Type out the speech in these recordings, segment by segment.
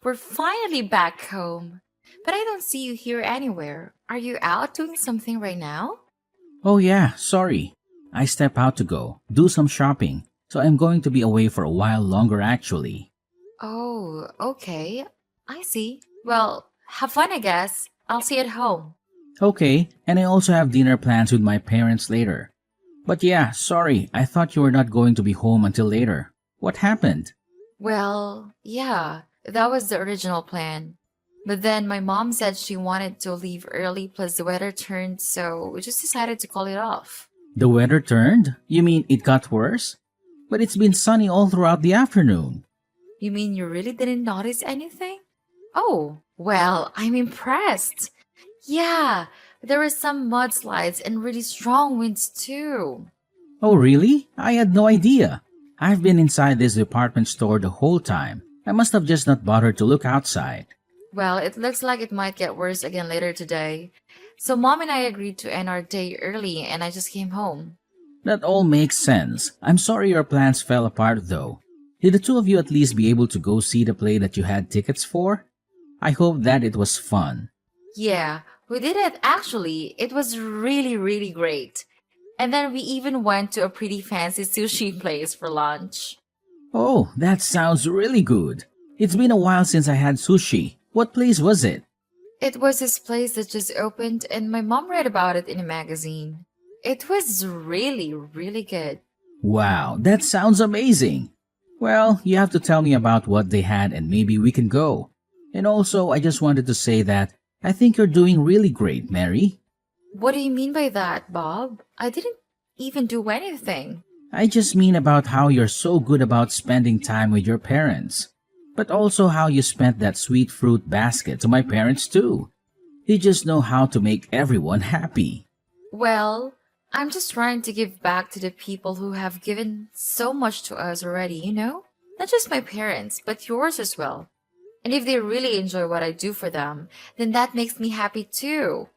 We're finally back home. But I don't see you here anywhere. Are you out doing something right now? Oh yeah, sorry. I step out to go, do some shopping, so I'm going to be away for a while longer actually. Oh, okay. I see. Well, have fun, I guess. I'll see you at home. Okay, and I also have dinner plans with my parents later. But yeah, sorry, I thought you were not going to be home until later. What happened? Well, yeah, that was the original plan. But then my mom said she wanted to leave early, plus the weather turned, so we just decided to call it off. The weather turned? You mean it got worse? But it's been sunny all throughout the afternoon. You mean you really didn't notice anything? Oh, well, I'm impressed. Yeah, there were some mudslides and really strong winds too. Oh really? I had no idea. I've been inside this department store the whole time. I must have just not bothered to look outside. Well, it looks like it might get worse again later today. So mom and I agreed to end our day early and I just came home. That all makes sense. I'm sorry your plans fell apart though. Did the two of you at least be able to go see the play that you had tickets for? I hope that it was fun. Yeah, we did it actually. It was really, really great. And then we even went to a pretty fancy sushi place for lunch. Oh, that sounds really good. It's been a while since I had sushi. What place was it? It was this place that just opened and my mom read about it in a magazine. It was really, really good. Wow, that sounds amazing. Well, you have to tell me about what they had and maybe we can go. And also, I just wanted to say that I think you're doing really great, Mary. What do you mean by that, Bob? I didn't even do anything. I just mean about how you're so good about spending time with your parents. But also how you spent that sweet fruit basket to my parents too. You just know how to make everyone happy. Well, I'm just trying to give back to the people who have given so much to us already, you know? Not just my parents, but yours as well. And if they really enjoy what I do for them, then that makes me happy too.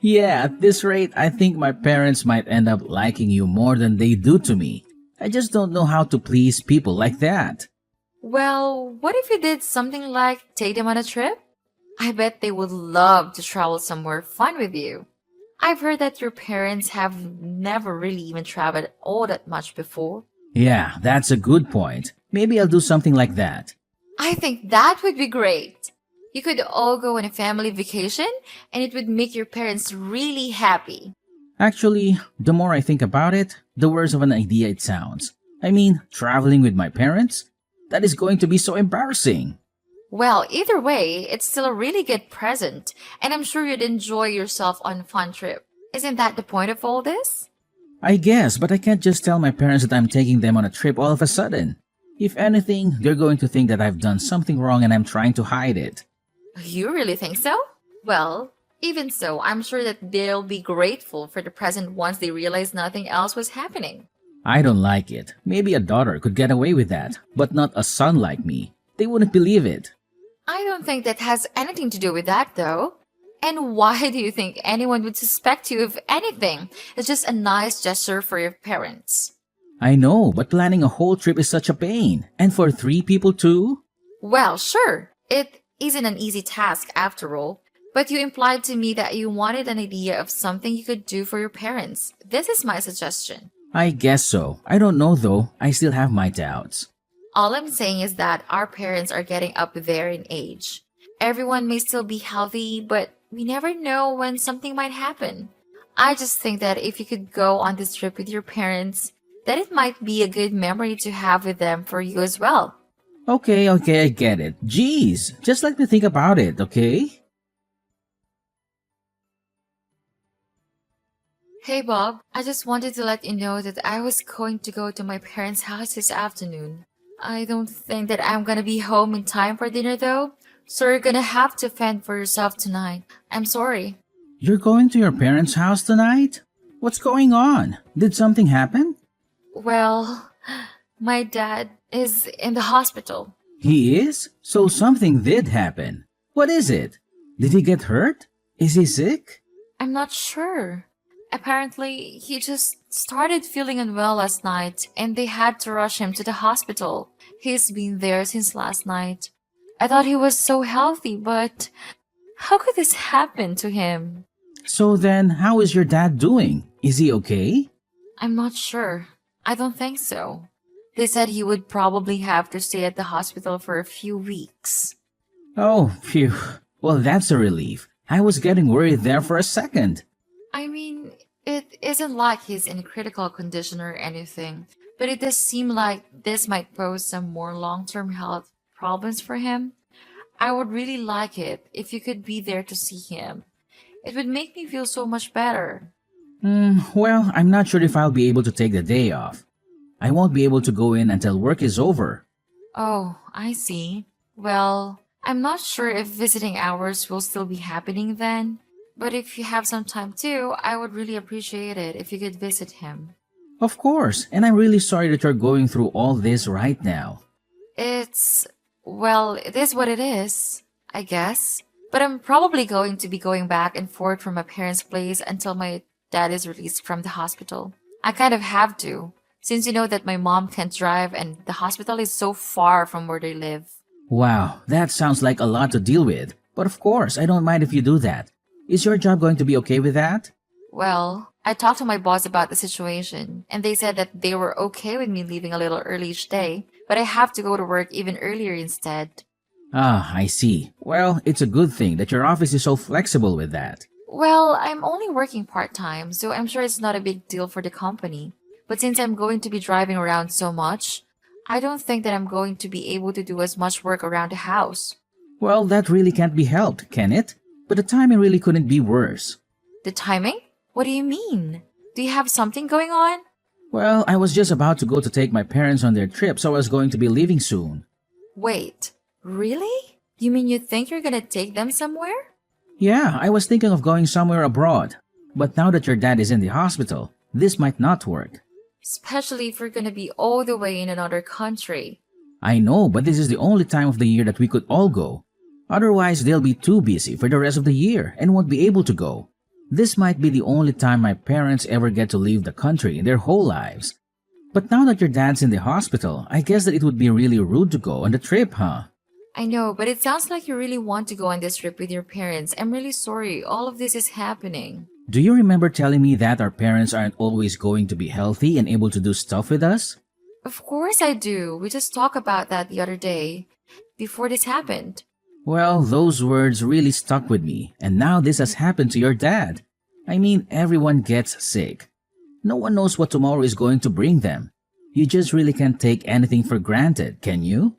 Yeah, at this rate, I think my parents might end up liking you more than they do to me. I just don't know how to please people like that. Well, what if you did something like take them on a trip? I bet they would love to travel somewhere fun with you. I've heard that your parents have never really even traveled all that much before. Yeah, that's a good point. Maybe I'll do something like that. I think that would be great. You could all go on a family vacation and it would make your parents really happy. Actually, the more I think about it, the worse of an idea it sounds. I mean, traveling with my parents? That is going to be so embarrassing. Well, either way, it's still a really good present, and I'm sure you'd enjoy yourself on a fun trip. Isn't that the point of all this? I guess, but I can't just tell my parents that I'm taking them on a trip all of a sudden. If anything, they're going to think that I've done something wrong and I'm trying to hide it. You really think so? Well, even so, I'm sure that they'll be grateful for the present once they realize nothing else was happening. I don't like it. Maybe a daughter could get away with that, but not a son like me. They wouldn't believe it. I don't think that has anything to do with that, though. And why do you think anyone would suspect you of anything? It's just a nice gesture for your parents. I know, but planning a whole trip is such a pain. And for three people too? Well, sure, it isn't an easy task after all. But you implied to me that you wanted an idea of something you could do for your parents. This is my suggestion. I guess so. I don't know though. I still have my doubts. All I'm saying is that our parents are getting up there in age. Everyone may still be healthy, but we never know when something might happen. I just think that if you could go on this trip with your parents, that it might be a good memory to have with them for you as well. Okay, I get it. Jeez, just let me think about it, okay? Hey Bob, I just wanted to let you know that I was going to go to my parents' house this afternoon. I don't think that I'm gonna be home in time for dinner though, so you're gonna have to fend for yourself tonight. I'm sorry. You're going to your parents' house tonight? What's going on? Did something happen? Well, my dad is in the hospital. He is? So something did happen. What is it? Did he get hurt? Is he sick? I'm not sure. Apparently, he just started feeling unwell last night and they had to rush him to the hospital. He's been there since last night. I thought he was so healthy, but how could this happen to him? So then, how is your dad doing? Is he okay? I'm not sure. I don't think so. They said he would probably have to stay at the hospital for a few weeks. Oh, phew. Well, that's a relief. I was getting worried there for a second. I mean, it isn't like he's in critical condition or anything, but it does seem like this might pose some more long-term health problems for him. I would really like it if you could be there to see him. It would make me feel so much better. Well, I'm not sure if I'll be able to take the day off. I won't be able to go in until work is over. Oh, I see. Well, I'm not sure if visiting hours will still be happening then, but if you have some time too, I would really appreciate it if you could visit him. Of course, and I'm really sorry that you're going through all this right now. It is what it is, I guess. But I'm probably going to be going back and forth from my parents' place until my dad is released from the hospital. I kind of have to, since you know that my mom can't drive and the hospital is so far from where they live. Wow, that sounds like a lot to deal with. But of course, I don't mind if you do that. Is your job going to be okay with that? Well, I talked to my boss about the situation, and they said that they were okay with me leaving a little early each day, but I have to go to work even earlier instead. Ah, I see. Well, it's a good thing that your office is so flexible with that. Well, I'm only working part-time, so I'm sure it's not a big deal for the company. But since I'm going to be driving around so much, I don't think that I'm going to be able to do as much work around the house. Well, that really can't be helped, can it? But the timing really couldn't be worse. The timing? What do you mean? Do you have something going on? Well, I was just about to go to take my parents on their trip, so I was going to be leaving soon. Wait, really? You mean you think you're gonna take them somewhere? Yeah, I was thinking of going somewhere abroad. But now that your dad is in the hospital, this might not work. Especially if we're gonna be all the way in another country. I know, but this is the only time of the year that we could all go. Otherwise, they'll be too busy for the rest of the year and won't be able to go. This might be the only time my parents ever get to leave the country in their whole lives. But now that your dad's in the hospital, I guess that it would be really rude to go on the trip, huh? I know, but it sounds like you really want to go on this trip with your parents. I'm really sorry all of this is happening. Do you remember telling me that our parents aren't always going to be healthy and able to do stuff with us? Of course I do. We just talked about that the other day, before this happened. Well, those words really stuck with me, and now this has happened to your dad. I mean, everyone gets sick. No one knows what tomorrow is going to bring them. You just really can't take anything for granted, can you?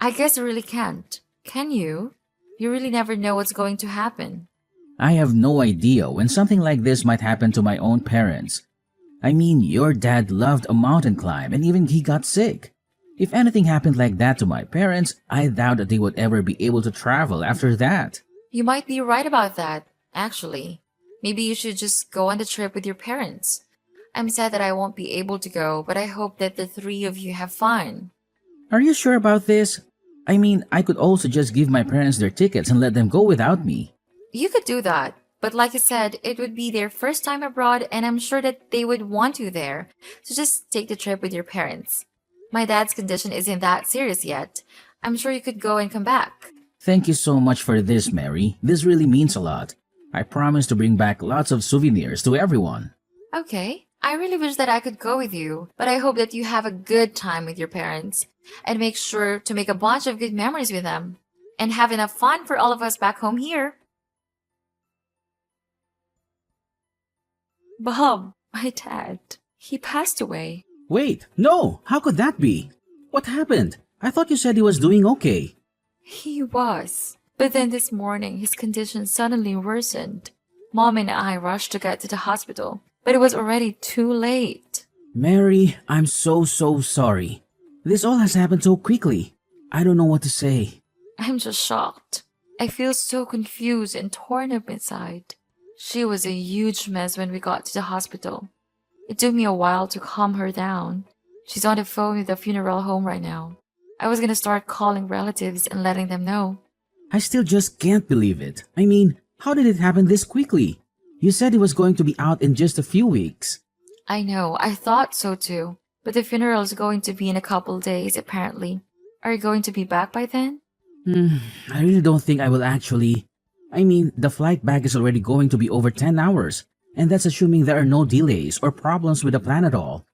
I guess I really can't. Can you? You really never know what's going to happen. I have no idea when something like this might happen to my own parents. I mean, your dad loved a mountain climb and even he got sick. If anything happened like that to my parents, I doubt that they would ever be able to travel after that. You might be right about that, actually. Maybe you should just go on the trip with your parents. I'm sad that I won't be able to go, but I hope that the three of you have fun. Are you sure about this? I mean, I could also just give my parents their tickets and let them go without me. You could do that, but like I said, it would be their first time abroad and I'm sure that they would want you there. So just take the trip with your parents. My dad's condition isn't that serious yet. I'm sure you could go and come back. Thank you so much for this, Mary. This really means a lot. I promise to bring back lots of souvenirs to everyone. Okay. I really wish that I could go with you, but I hope that you have a good time with your parents and make sure to make a bunch of good memories with them and have enough fun for all of us back home here. Bob, my dad, he passed away. Wait, no! How could that be? What happened? I thought you said he was doing okay. He was. But then this morning, his condition suddenly worsened. Mom and I rushed to get to the hospital, but it was already too late. Mary, I'm so sorry. This all has happened so quickly. I don't know what to say. I'm just shocked. I feel so confused and torn up inside. She was a huge mess when we got to the hospital. It took me a while to calm her down. She's on the phone with the funeral home right now. I was gonna start calling relatives and letting them know. I still just can't believe it. I mean, how did it happen this quickly? You said he was going to be out in just a few weeks. I know, I thought so too. But the funeral is going to be in a couple days, apparently. Are you going to be back by then? Hmm, I really don't think I will actually. I mean, the flight back is already going to be over 10 hours, and that's assuming there are no delays or problems with the plan at all.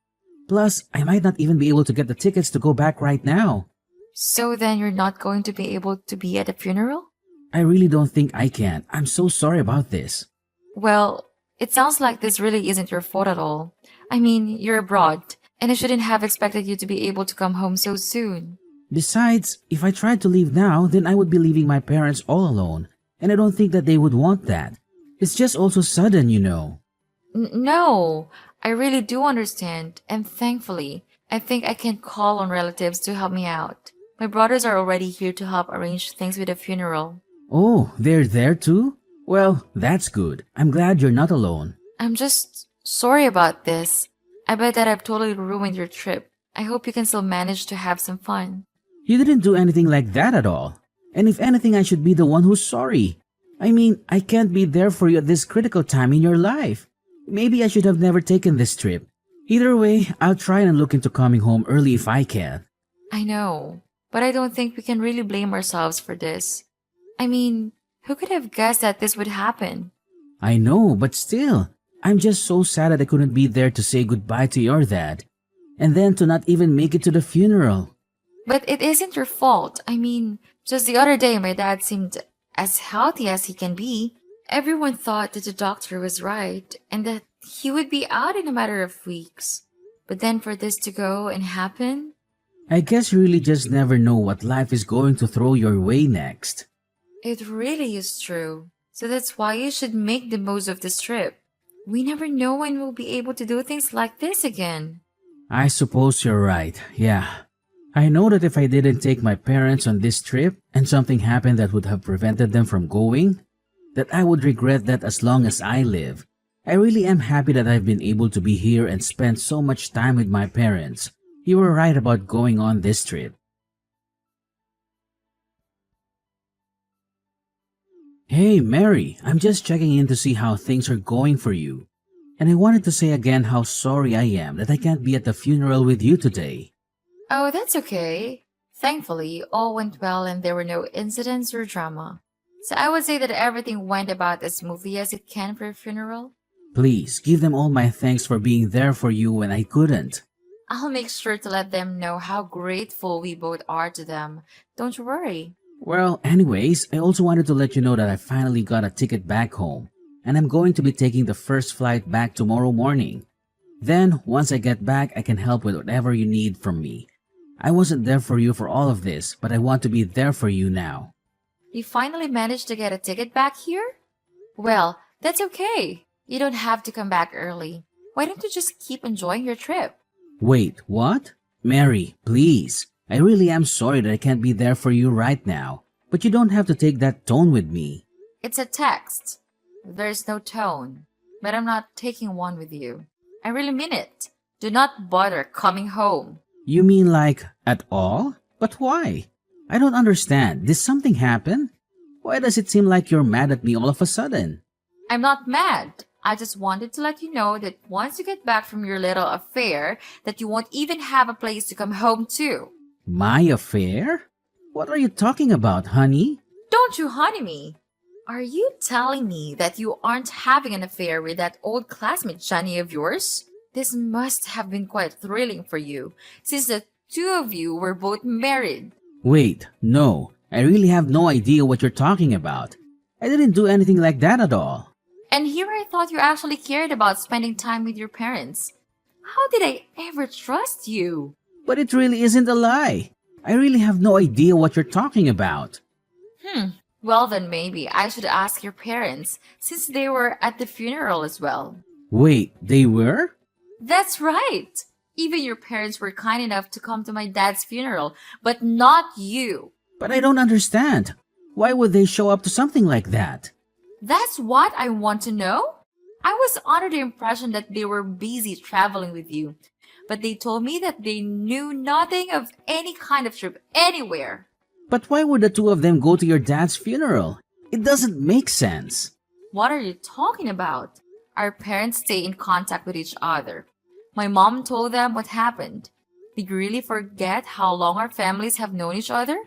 Plus, I might not even be able to get the tickets to go back right now. So then you're not going to be able to be at the funeral? I really don't think I can. I'm so sorry about this. Well, it sounds like this really isn't your fault at all. I mean, you're abroad, and I shouldn't have expected you to be able to come home so soon. Besides, if I tried to leave now, then I would be leaving my parents all alone, and I don't think that they would want that. It's just also sudden, you know. No, I really do understand, and thankfully, I think I can call on relatives to help me out. My brothers are already here to help arrange things with the funeral. Oh, they're there too? Well, that's good. I'm glad you're not alone. I'm just sorry about this. I bet that I've totally ruined your trip. I hope you can still manage to have some fun. You didn't do anything like that at all. And if anything, I should be the one who's sorry. I mean, I can't be there for you at this critical time in your life. Maybe I should have never taken this trip. Either way, I'll try and look into coming home early if I can. I know, but I don't think we can really blame ourselves for this. I mean, who could have guessed that this would happen? I know, but still, I'm just so sad that I couldn't be there to say goodbye to your dad. And then to not even make it to the funeral. But it isn't your fault. I mean, just the other day my dad seemed as healthy as he can be. Everyone thought that the doctor was right and that he would be out in a matter of weeks. But then for this to go and happen, I guess you really just never know what life is going to throw your way next. it really is true. So that's why you should make the most of this trip. We never know when we'll be able to do things like this again. I suppose you're right, yeah. I know that if I didn't take my parents on this trip and something happened that would have prevented them from going, that I would regret that as long as I live. I really am happy that I've been able to be here and spend so much time with my parents. You were right about going on this trip. Hey, Mary, I'm just checking in to see how things are going for you. And I wanted to say again how sorry I am that I can't be at the funeral with you today. Oh, that's okay. Thankfully, all went well and there were no incidents or drama. So I would say that everything went about as smoothly as it can for a funeral. Please, give them all my thanks for being there for you when I couldn't. I'll make sure to let them know how grateful we both are to them. Don't worry. Well, anyways, I also wanted to let you know that I finally got a ticket back home, and I'm going to be taking the first flight back tomorrow morning. Then, once I get back, I can help with whatever you need from me. I wasn't there for you for all of this, but I want to be there for you now. You finally managed to get a ticket back here? Well, that's okay. You don't have to come back early. Why don't you just keep enjoying your trip? Wait, what? Mary, please. I really am sorry that I can't be there for you right now, but you don't have to take that tone with me. It's a text. There's no tone. But I'm not taking one with you. I really mean it. Do not bother coming home. You mean like, at all? But why? I don't understand. Did something happen? Why does it seem like you're mad at me all of a sudden? I'm not mad. I just wanted to let you know that once you get back from your little affair, that you won't even have a place to come home to. My affair? What are you talking about, honey? Don't you honey me. Are you telling me that you aren't having an affair with that old classmate Johnny of yours? This must have been quite thrilling for you, since the two of you were both married. Wait, no. I really have no idea what you're talking about. I didn't do anything like that at all. And here I thought you actually cared about spending time with your parents. How did I ever trust you? But it really isn't a lie. I really have no idea what you're talking about. Well, then maybe I should ask your parents, since they were at the funeral as well. Wait, they were? That's right. Even your parents were kind enough to come to my dad's funeral, but not you. But I don't understand. Why would they show up to something like that? That's what I want to know. I was under the impression that they were busy traveling with you, but they told me that they knew nothing of any kind of trip anywhere. But why would the two of them go to your dad's funeral? It doesn't make sense. What are you talking about? Our parents stay in contact with each other. My mom told them what happened. Did you really forget how long our families have known each other?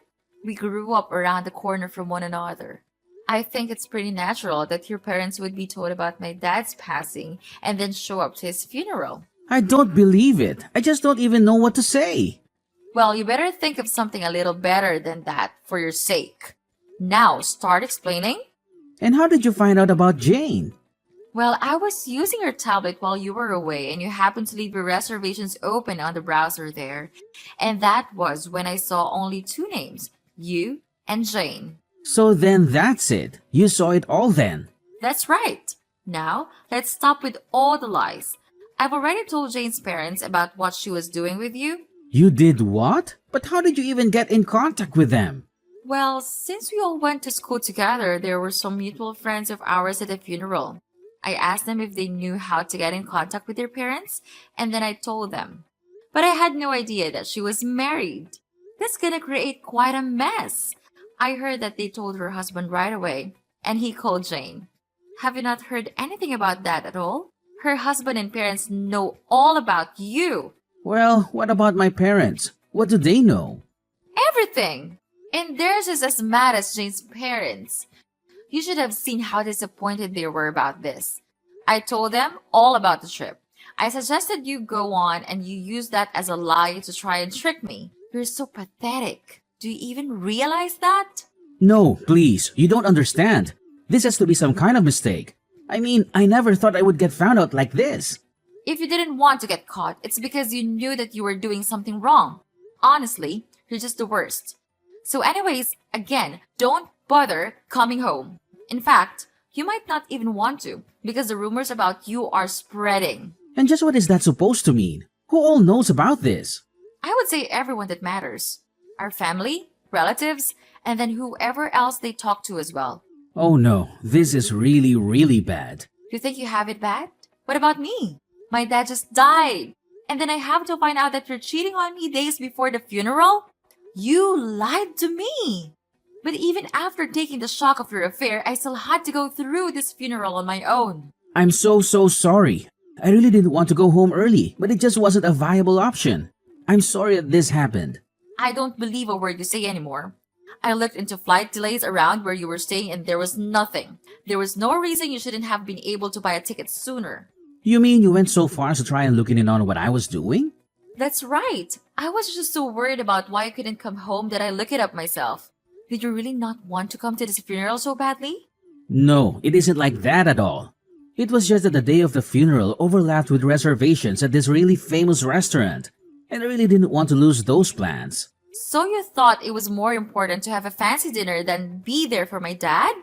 We grew up around the corner from one another. I think it's pretty natural that your parents would be told about my dad's passing and then show up to his funeral. I don't believe it. I just don't even know what to say. Well, you better think of something a little better than that for your sake. Now, start explaining. And how did you find out about Jane? Well, I was using your tablet while you were away, and you happened to leave your reservations open on the browser there. And that was when I saw only two names, you and Jane. So then that's it. You saw it all then. That's right. Now, let's stop with all the lies. I've already told Jane's parents about what she was doing with you. You did what? But how did you even get in contact with them? Well, since we all went to school together, there were some mutual friends of ours at the funeral. I asked them if they knew how to get in contact with their parents, and then I told them. But I had no idea that she was married. That's gonna create quite a mess. I heard that they told her husband right away, and he called Jane. Have you not heard anything about that at all? Her husband and parents know all about you. Well, what about my parents? What do they know? Everything! And theirs is as mad as Jane's parents. You should have seen how disappointed they were about this. I told them all about the trip. I suggested you go on and you use that as a lie to try and trick me. You're so pathetic. Do you even realize that? No, please, you don't understand. This has to be some kind of mistake. I mean, I never thought I would get found out like this. If you didn't want to get caught, it's because you knew that you were doing something wrong. Honestly, you're just the worst. So anyways, again, don't bother coming home. In fact, you might not even want to because the rumors about you are spreading. And just what is that supposed to mean? Who all knows about this? I would say everyone that matters. Our family, relatives, and then whoever else they talk to as well. Oh no, this is really, really bad. You think you have it bad? What about me? My dad just died. And then I have to find out that you're cheating on me days before the funeral? You lied to me. But even after taking the shock of your affair, I still had to go through this funeral on my own. I'm so sorry. I really didn't want to go home early, but it just wasn't a viable option. I'm sorry that this happened. I don't believe a word you say anymore. I looked into flight delays around where you were staying and there was nothing. There was no reason you shouldn't have been able to buy a ticket sooner. You mean you went so far as to try and look in on what I was doing? That's right. I was just so worried about why I couldn't come home that I looked it up myself. Did you really not want to come to this funeral so badly? No, it isn't like that at all. It was just that the day of the funeral overlapped with reservations at this really famous restaurant, and I really didn't want to lose those plans. So you thought it was more important to have a fancy dinner than be there for my dad?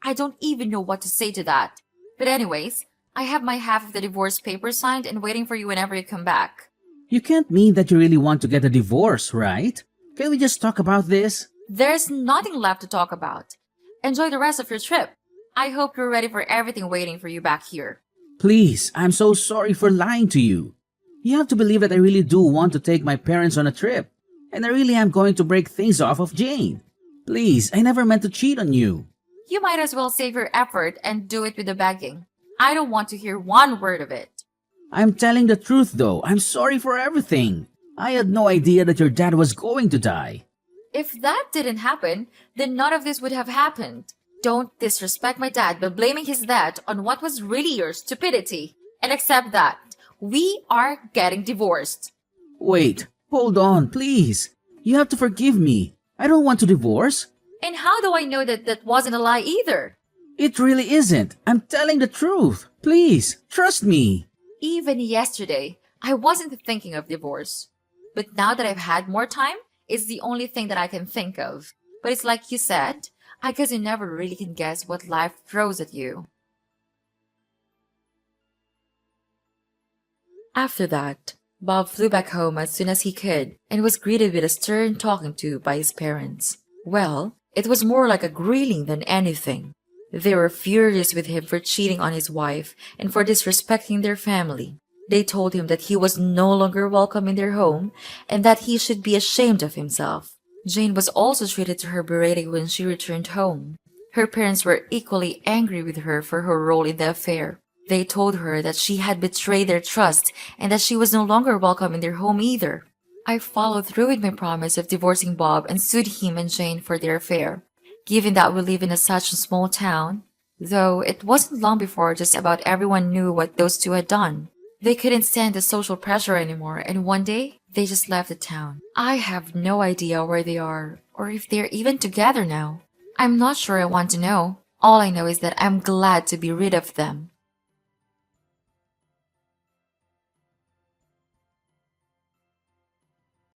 I don't even know what to say to that. But anyways, I have my half of the divorce papers signed and waiting for you whenever you come back. You can't mean that you really want to get a divorce, right? Can we just talk about this? There's nothing left to talk about. Enjoy the rest of your trip. I hope you're ready for everything waiting for you back here. Please, I'm so sorry for lying to you. You have to believe that I really do want to take my parents on a trip. And I really am going to break things off of Jane. Please, I never meant to cheat on you. You might as well save your effort and do it with the begging. I don't want to hear one word of it. I'm telling the truth though. I'm sorry for everything. I had no idea that your dad was going to die. If that didn't happen, then none of this would have happened. Don't disrespect my dad by blaming his death on what was really your stupidity. And accept that. We are getting divorced. Wait, hold on, please. You have to forgive me. I don't want to divorce. And how do I know that that wasn't a lie either? It really isn't. I'm telling the truth. Please, trust me. Even yesterday, I wasn't thinking of divorce. But now that I've had more time, it's the only thing that I can think of. But it's like you said, I guess you never really can guess what life throws at you. After that, Bob flew back home as soon as he could and was greeted with a stern talking to by his parents. Well, it was more like a grilling than anything. They were furious with him for cheating on his wife and for disrespecting their family. They told him that he was no longer welcome in their home and that he should be ashamed of himself. Jane was also treated to her berating when she returned home. Her parents were equally angry with her for her role in the affair. They told her that she had betrayed their trust and that she was no longer welcome in their home either. I followed through with my promise of divorcing Bob and sued him and Jane for their affair. Given that we live in such a small town, though it wasn't long before just about everyone knew what those two had done. They couldn't stand the social pressure anymore, and one day, they just left the town. I have no idea where they are, or if they're even together now. I'm not sure I want to know. All I know is that I'm glad to be rid of them.